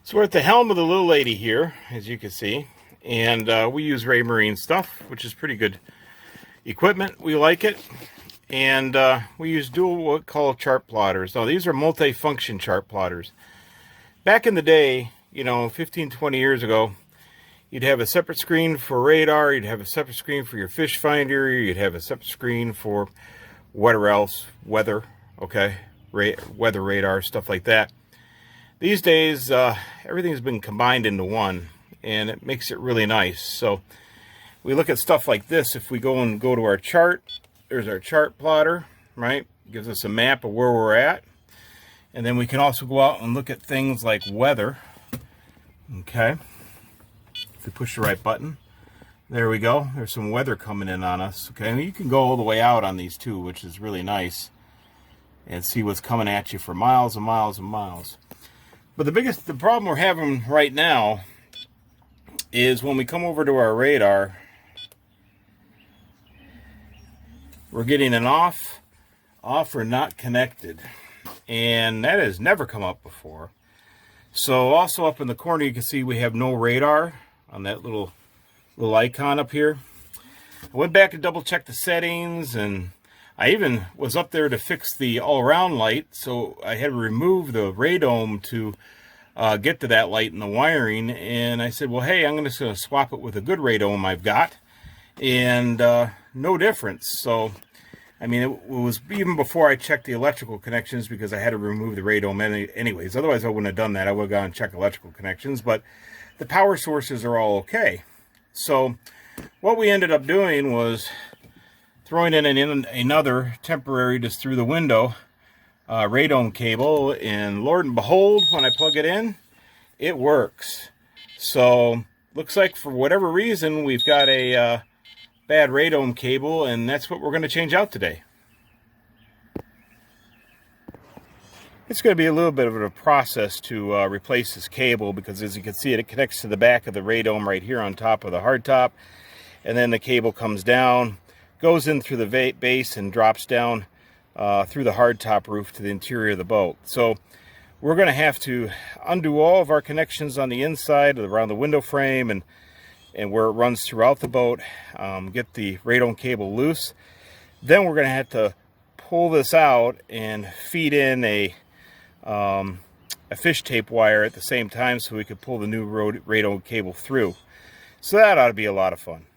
So we're at the helm of the little lady here, as you can see, and we use Ray Marine stuff, which is pretty good equipment. We like it, and we use dual what call chart plotters. Now these are multi-function chart plotters. Back in the day, 15, 20 years ago, you'd have a separate screen for radar, you'd have a separate screen for your fish finder, you'd have a separate screen for whatever else, weather, okay, weather radar, stuff like that. These days, everything's been combined into one, and it makes it really nice. So we look at stuff like this. If we go to our chart, there's our chart plotter, right? Gives us a map of where we're at. And then we can also go out and look at things like weather. Okay. If we push the right button, there we go. There's some weather coming in on us. Okay, and you can go all the way out on these too, which is really nice, and see what's coming at you for miles and miles and miles. But the problem we're having right now is when we come over to our radar, we're getting an off or not connected. And that has never come up before. So also up in the corner, you can see we have no radar on that little icon up here. I went back and double checked the settings, and I even was up there to fix the all-around light, so I had to remove the radome to get to that light in the wiring. And I said, well, hey, I'm just going to swap it with a good radome I've got, and no difference. So I mean, it was even before I checked the electrical connections, because I had to remove the radome anyways. Otherwise, I wouldn't have done that. I would have gone and checked electrical connections, but the power sources are all okay. So what we ended up doing was throwing in another temporary, just through the window, radome cable, and Lord and behold, when I plug it in, it works. So looks like for whatever reason we've got a bad radome cable, and that's what we're going to change out today. It's going to be a little bit of a process to replace this cable, because as you can see, it connects to the back of the radome right here on top of the hardtop, and then the cable comes down, goes in through the base, and drops down through the hardtop roof to the interior of the boat. So we're going to have to undo all of our connections on the inside, around the window frame, and where it runs throughout the boat, get the radome cable loose. Then we're going to have to pull this out and feed in a fish tape wire at the same time, so we could pull the new radome cable through. So that ought to be a lot of fun.